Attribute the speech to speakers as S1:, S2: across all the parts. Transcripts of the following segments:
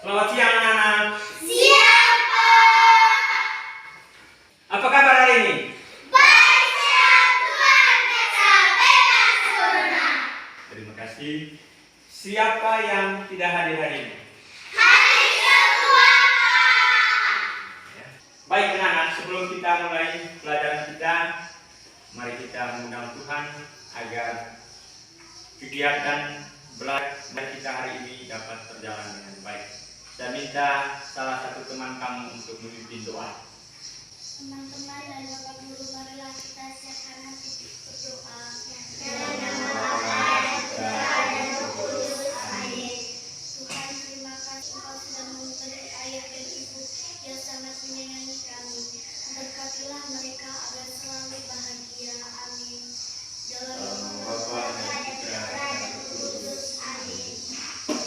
S1: Selamat siang anak-anak.
S2: Siang, Pak.
S1: Apa kabar hari ini?
S2: Baik, sehat, Tuhan sampai sempurna.
S1: Terima kasih. Siapa yang tidak hadir hari ini?
S2: Hari kedua, Pak.
S1: Ya. Baik anak-anak, sebelum kita mulai pelajaran kita, mari kita mengundang Tuhan agar kegiatan belajar kita hari ini dapat berjalan dengan baik. Saya minta salah satu teman kamu untuk memimpin doa.
S2: Teman-teman dan Bapak Guru, marilah kita siapkan hati berdoa. Dalam nama Bapa dan Putra dan Roh Kudus. Amin. Tuhan, terima kasih Engkau sudah memberi ayah dan ibu yang sangat menyayangi kami. Berkatilah mereka agar selalu bahagia. Amin. Dalam nama Bapa dan Putra dan Roh Kudus. Amin.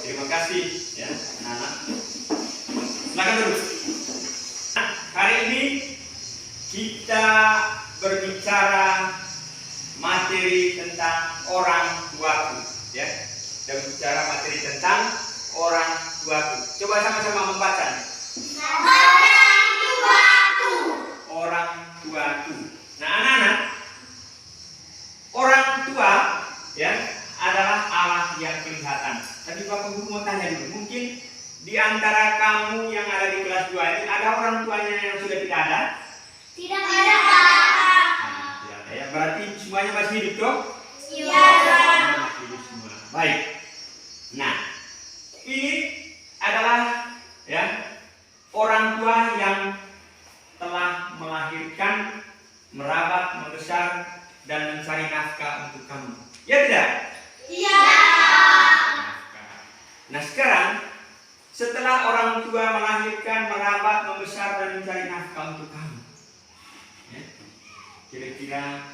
S1: Terima kasih ya anak-anak. Silakan duduk. Nah, hari ini kita berbicara materi tentang orang tuaku, ya. Dan bicara materi tentang orang tuaku. Coba sama-sama membaca.
S2: Orang tuaku.
S1: Orang tuaku. Nah, anak-anak, orang tua, ya, adalah Allah yang kelihatan. Tapi Bapak Guru mau tanya dulu, mungkin di antara kamu yang ada di kelas 2 ini ada orang tuanya yang sudah tidak ada?
S2: Tidak ada, Pak.
S1: Tidak ada ya. Berarti semuanya masih hidup dong?
S2: Iya.
S1: Masih hidup semua. Baik. Nah, ini adalah ya orang tua yang telah melahirkan, merawat, membesar dan mencari nafkah untuk kamu. Ya tidak?
S2: Iya.
S1: Nah sekarang setelah orang tua melahirkan, merawat, membesar dan mencari nafkah untuk kamu, ya, kira-kira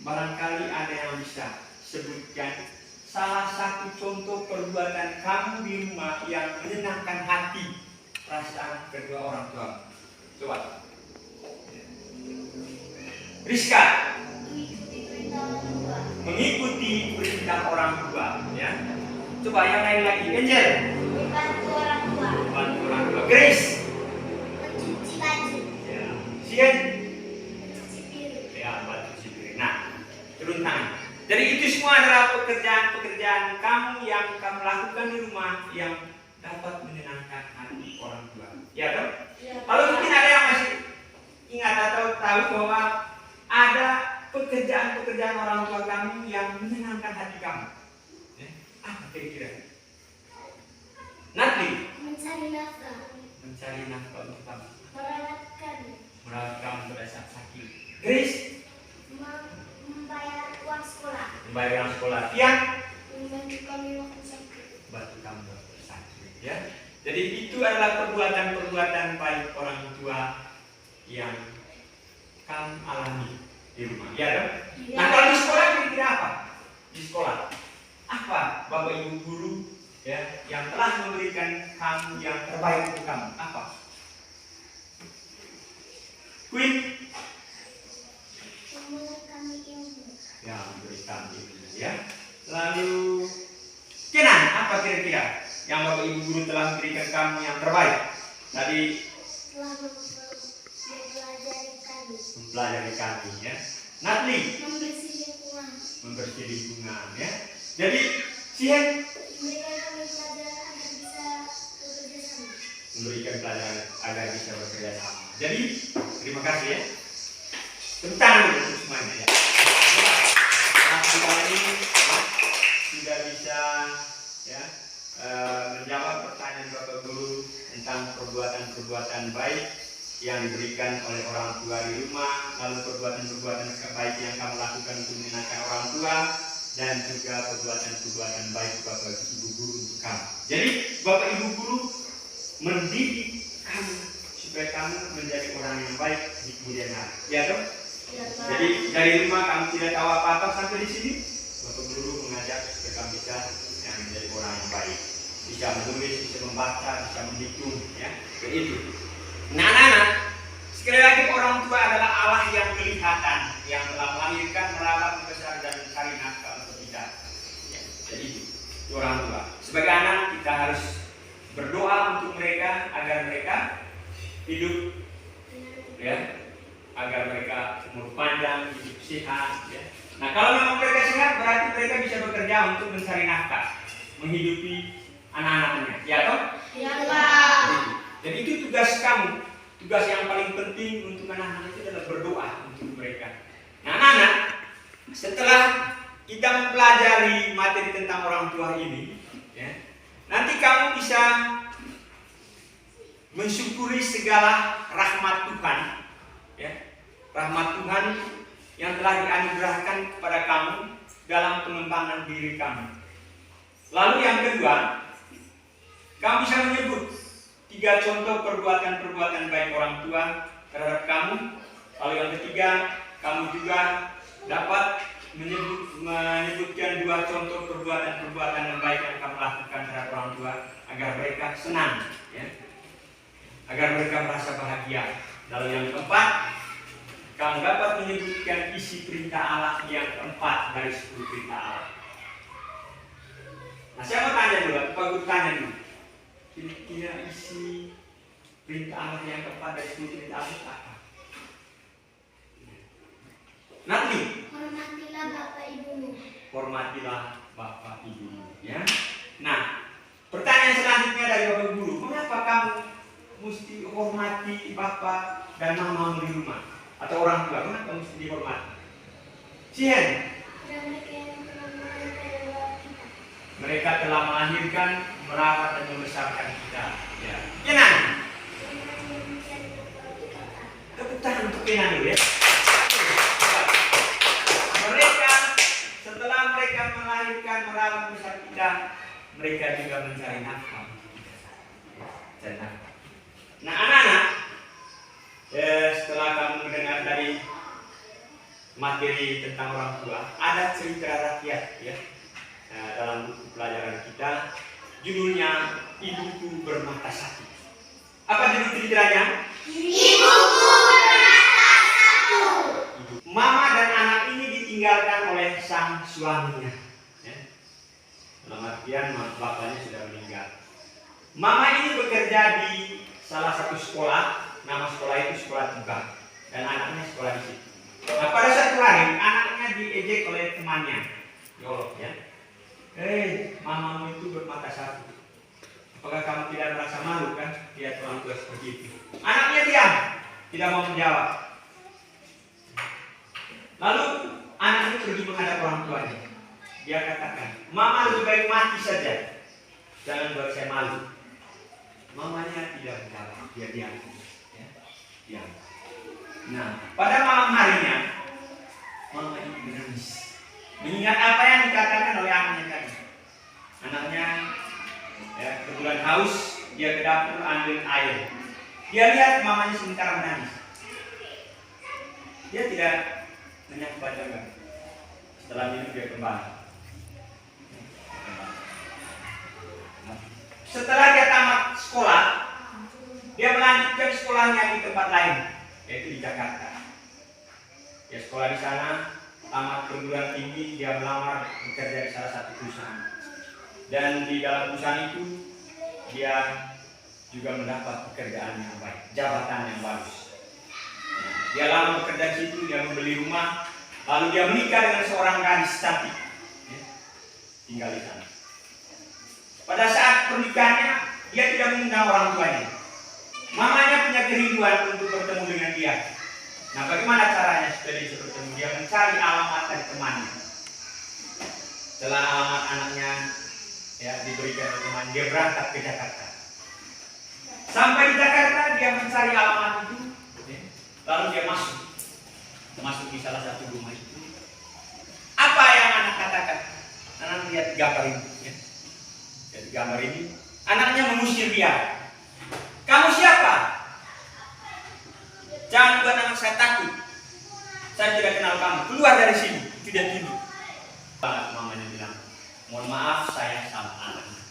S1: barangkali ada yang bisa sebutkan salah satu contoh perbuatan kamu di rumah yang menyenangkan hati perasaan kedua orang tua. Coba, Rizka. Mengikuti perintah orang tua, ya. Coba yang lain lagi, Angel.
S2: Membantu orang tua.
S1: Membantu orang tua. Grace.
S2: Mencuci baju.
S1: Ya. Sien.
S2: Mencuci piring.
S1: Ya, bantu cuci piring. Nah, turun tangan. Jadi itu semua adalah pekerjaan-pekerjaan kamu yang kamu lakukan di rumah yang dapat menyenangkan hati orang tua. Ya toh?
S2: Ya.
S1: Lalu mungkin ada yang masih ingat atau tahu bahwa ada pekerjaan-pekerjaan orang tua kamu yang menyenangkan hati kamu. Ya, apa kira-kira? Natli.
S2: Mencari nafkah.
S1: Mencari nafkah untuk kamu.
S2: Merawat
S1: kamu pada saat sakit. Grace.
S2: Membayar uang sekolah.
S1: Membayar uang sekolah. Tian.
S2: Membantu kami waktu sakit.
S1: Bantu kamu waktu sakit. Ya. Jadi itu adalah perbuatan-perbuatan baik orang tua yang kamu alami di rumah. Ya dong?
S2: Ya.
S1: Nah kalau di sekolah kira-kira apa? Di sekolah apa Bapak Ibu guru ya yang telah memberikan kamu yang terbaik untuk kamu? Apa? Queen?
S2: Memberikan kami ilmu.
S1: Ya, memberikan ilmu ya. Lalu Kenan, apa kira-kira yang Bapak Ibu guru telah memberikan kamu yang terbaik? Tadi
S2: Telah mempelajari kami.
S1: mempelajari kami ya. Natli,
S2: Membersih lingkungan.
S1: membersih lingkungan ya. Jadi Sien
S2: Memberikan kami pelajaran agar bisa bekerja sama.
S1: memberikan pelajaran agar bisa bekerja sama. Jadi terima kasih ya. Tentang dulu untuk semuanya ya. Nah, kita ini ya, sudah bisa ya menjawab pertanyaan Bapak Guru tentang perbuatan-perbuatan baik yang diberikan oleh orang tua di rumah, lalu perbuatan-perbuatan baik yang kamu lakukan untuk menyenangkan orang tua, dan juga perbuatan-perbuatan baik Bapak Ibu Guru untuk kamu. Jadi Bapak Ibu Guru mendidik kamu supaya kamu menjadi orang yang baik di kemudian hari. Ya dong?
S2: Ya, Pak.
S1: Jadi dari rumah kamu tidak tahu apa-apa sampai di sini, Bapak Guru mengajak supaya kamu bisa yang menjadi orang yang baik, bisa menulis, bisa membaca, bisa menghitung, ya. Begitu. Nah, anak-anak, sekali lagi orang tua adalah Allah yang kelihatan, yang telah melahirkan, merawat, membesar dan mencari nafkah untuk kita. Ya, jadi itu orang tua. Sebagai anak kita harus berdoa untuk agar mereka hidup, ya, agar mereka umur panjang, hidup sehat, ya. Nah, kalau memang mereka sehat, berarti mereka bisa bekerja untuk mencari nafkah, menghidupi anak-anaknya, ya toh?
S2: Ya, Pak.
S1: Jadi itu tugas kamu, tugas yang paling penting untuk anak-anak itu adalah berdoa untuk mereka. Nah, anak-anak, setelah kita mempelajari materi tentang orang tua ini, ya, nanti kamu bisa mensyukuri segala rahmat Tuhan, ya, rahmat Tuhan yang telah dianugerahkan kepada kamu dalam pengembangan diri kamu. Lalu yang kedua, kamu bisa menyebut 3 contoh perbuatan-perbuatan baik orang tua terhadap kamu. Lalu yang ketiga, kamu juga dapat menyebutkan 2 contoh perbuatan-perbuatan yang baik yang kamu lakukan terhadap orang tua agar mereka senang, ya, agar mereka merasa bahagia. Lalu yang keempat, kamu dapat menyebutkan isi perintah Allah yang keempat dari 10 perintah Allah. Nah, saya mau tanya dulu, Pak Guru tanya dulu. Kira-kira isi perintah Allah yang keempat dari 10 perintah Allah apa? Nanti.
S2: Hormatilah bapak ibumu.
S1: Hormatilah bapak ibumu, ya. Nah, pertanyaan selanjutnya dari Bapak Guru, mengapa kamu mesti hormati bapak dan mamamu di rumah atau orang tua? Kenapa mesti dihormati? Sihen. Mereka telah melahirkan, merawat dan membesarkan kita. Ya. Kenan. Tepuk tangan untuk Kenan dulu, ya. Mereka setelah mereka melahirkan, merawat, membesar kita, mereka juga mencari nafkah. Nah, anak-anak, setelah kamu mendengar dari materi tentang orang tua, ada cerita rakyat, ya. Dalam buku pelajaran kita, judulnya Ibuku Bermata Satu. Apa judul ceritanya?
S2: Ibuku bermata satu.
S1: Mama dan anak ini ditinggalkan oleh sang suaminya, ya. Dalam artian bapaknya sudah meninggal. Mama ini bekerja di salah satu sekolah, nama sekolah itu sekolah tiba, dan anaknya sekolah di situ. Nah, pada satu hari anaknya diejek oleh temannya, Yolok, ya. Mamamu itu bermata satu. Apakah kamu tidak merasa malu kan lihat orang tua seperti itu? Anaknya diam, tidak mau menjawab. Lalu anak itu pergi menghadap orang tuanya. Dia katakan, Mama lebih baik mati saja, jangan buat saya malu. Mamanya tidak menjawab, dia diam, ya, diam. Nah, pada malam harinya, mama ini menangis. Mengingat apa yang dikatakan oleh anaknya tadi. Anaknya, ya, kebetulan haus, dia ke dapur ambil air. Dia lihat mamanya sementara menangis. Dia tidak menyapa juga. Setelah minum dia kembali. Setelah dia tamat sekolah, dia melanjutkan sekolahnya di tempat lain, yaitu di Jakarta. Dia sekolah di sana. Tamat perguruan tinggi, dia melamar bekerja di salah satu perusahaan. Dan di dalam perusahaan itu dia juga mendapat pekerjaan yang baik, jabatan yang bagus. Nah, dia lama bekerja di situ, dia membeli rumah, lalu dia menikah dengan seorang gadis cantik, ya, tinggal di sana. Pada saat pernikahannya, dia tidak mengundang orang tuanya. Mamanya punya kerinduan untuk bertemu dengan dia. Nah, bagaimana caranya supaya dia bisa bertemu? Dia mencari alamat dari temannya. Setelah alamat anaknya, ya, diberikan oleh teman, dia berangkat ke Jakarta. Sampai di Jakarta, dia mencari alamat itu, ya, lalu dia masuk di salah satu rumah itu. Apa yang anak katakan? Anak lihat gambar ini, ya. Lihat gambar ini, anaknya mengusir dia. Kamu siapa? Jangan buat anak saya takut. Saya tidak kenal kamu. Keluar dari sini. Tidak gini. Mamanya bilang, mohon maaf saya salah anaknya.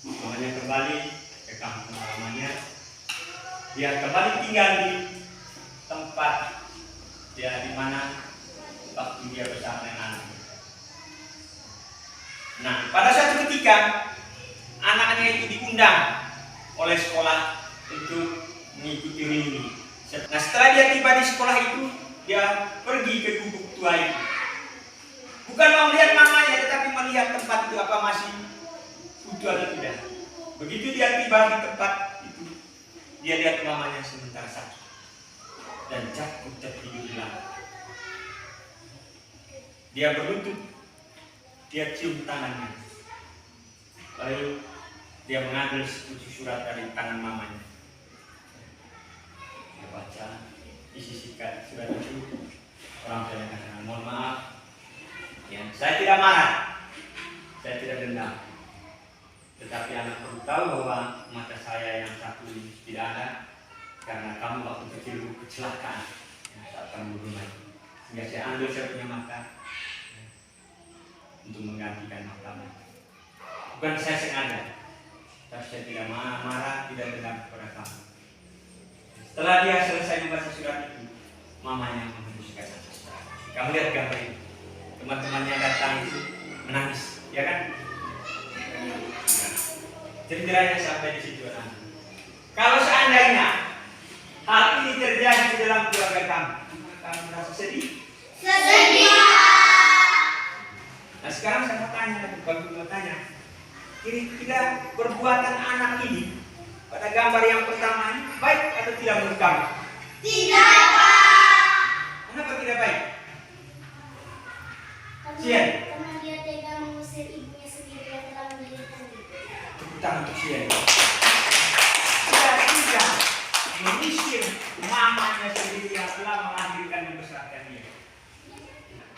S1: Mamanya kembali ke kampung halamannya. Dia kembali tinggal di tempat dia di mana waktu dia bersama dengan anaknya. Nah, pada suatu ketika anaknya itu diundang oleh sekolah untuk mengikuti reuni. Nah, setelah dia tiba di sekolah itu, dia pergi ke gubuk tua itu. Bukan mau melihat mamanya, tetapi melihat tempat itu apa masih utuh atau tidak. Begitu dia tiba di tempat itu, dia lihat mamanya sementara sakit dan jatuh tertidur di lantai. Dia berlutut, dia cium tangannya, lalu dia mengambil sepucuk surat dari tangan mamanya. Dia baca isi surat itu. Orang tua yang katakan, mohon maaf, ya, saya tidak marah, saya tidak dendam. Tetapi anak perlu tahu bahwa mata saya yang satu ini tidak ada karena kamu waktu kecil kecelakaan saat kamu berumah. Sehingga saya ambil saya punya mata untuk menggantikan matamu. Bukan saya sengaja, tapi saya tidak marah, tidak dendam kepada kamu. Setelah dia selesai membaca surat itu, mamanya menghembuskan nafas. Kamu lihat gambar ini, teman-temannya datang itu menangis, ya kan? Ceritanya sampai di situ anak. Kalau seandainya hal ini terjadi di dalam keluarga kamu merasa sedih?
S2: Sedih.
S1: Nah sekarang saya mau tanya, kira-kira perbuatan anak ini pada gambar yang pertama ini baik atau tidak menurut kamu?
S2: Tidak, Pak.
S1: Kenapa tidak baik?
S2: Karena dia tega mengusir ibunya sendiri yang telah melahirkannya.
S1: Tepuk tangan untuk Sian. Dia mengusir mamanya sendiri yang telah melahirkan dan membesarkan dia.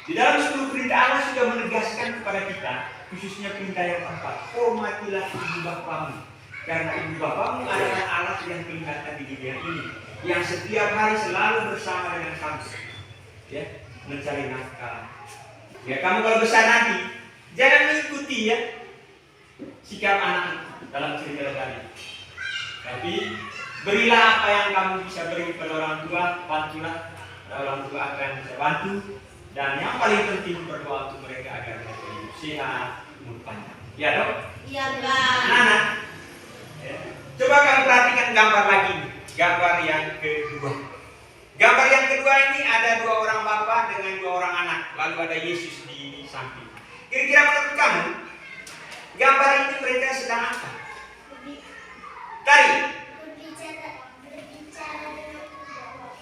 S1: Di dalam 10 perintah Allah sudah menegaskan kepada kita, khususnya perintah yang keempat, hormatilah ibu bapamu, karena ibu bapamu adalah alat yang kelihatan di dunia ini, yang setiap hari selalu bersama dengan kamu, ya, mencari nafkah. Ya, kamu kalau besar nanti, jangan mengikuti ya sikap anak dalam cerita tadi, tapi berilah apa yang kamu bisa beri kepada orang tua, bantulah orang tua apa yang bisa bantu. Dan yang paling penting berdoa untuk mereka agar mereka hidup sehat, umur panjang. Ya dok?
S2: Iya, Pak.
S1: Anak, ya. Coba kamu perhatikan gambar lagi, gambar yang kedua. Gambar yang kedua ini ada 2 orang bapak dengan 2 orang anak, lalu ada Yesus di samping. Kira-kira menurut kamu, gambar ini mereka sedang apa? Tari.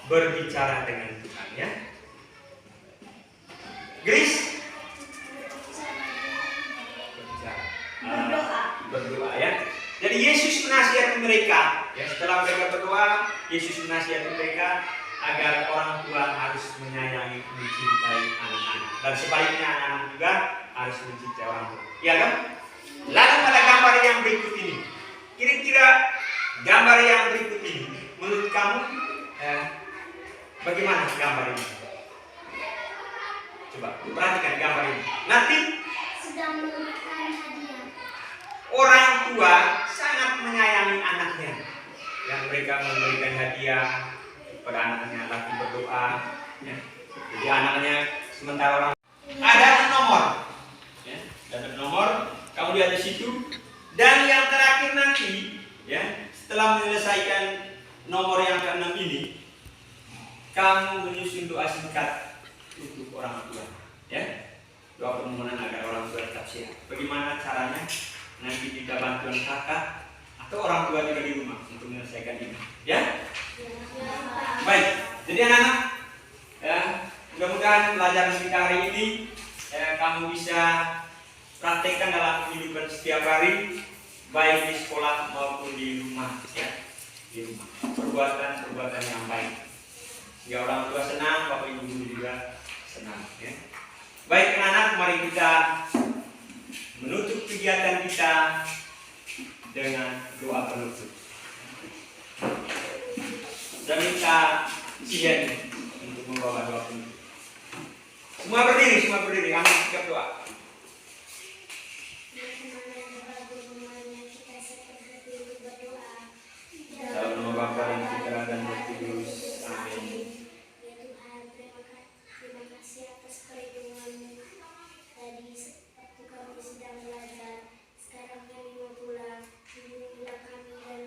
S1: Berbicara dengan Tuhan, ya. Grace berdoa ya. Jadi Yesus menasihati mereka ya, setelah mereka berdoa, Yesus menasihati mereka agar orang tua harus menyayangi, mencintai anak-anak, dan sebaliknya anak-anak juga harus mencintai orang tua. Ya kan? Lalu pada gambar yang berikut ini, kira-kira gambar yang berikut ini menurut kamu bagaimana gambar ini? Coba perhatikan gambar ini. Nanti
S2: Sedang memberikan hadiah.
S1: orang tua sangat menyayangi anaknya, yang mereka memberikan hadiah kepada anaknya, lagi berdoa. Ya. Jadi anaknya sementara orang ada nomor, ya, dapat nomor, kamu lihat di situ. Dan yang terakhir nanti, ya, setelah menyelesaikan nomor yang ke-6 ini, kamu menyusun doa singkat untuk orang tua, ya, doa permohonan agar orang tua tetap sehat. Bagaimana caranya? Nanti kita bantuan kakak atau orang tua juga di rumah untuk menyelesaikan ini, ya. Baik, jadi anak-anak, ya, mudah-mudahan pelajaran kita hari ini kamu bisa praktekkan dalam kehidupan setiap hari, baik di sekolah maupun di rumah, ya, di rumah. Perbuatan yang baik. Ya, orang tua senang, bapak ibu juga senang, ya. Baik anak-anak, mari kita menutup kegiatan kita dengan doa penutup. Dan minta Sian untuk membawa doa penutup. Semua berdiri, kami sikap doa. Dalam nama Bapa dan Putra dan Roh Kudus. Amin.
S2: Terima kasih atas perlindungan-Mu. Tadi waktu kami sedang belajar, sekarang kami mau pulang. Lindungilah kami dan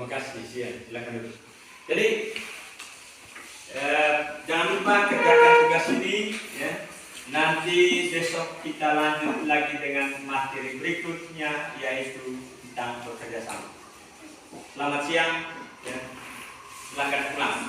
S1: Terima kasih, silakan duduk. Jadi jangan lupa kerjakan tugas ini, ya. Nanti besok kita lanjut lagi dengan materi berikutnya, yaitu tentang bekerja sama. Selamat siang, ya. Silakan pulang.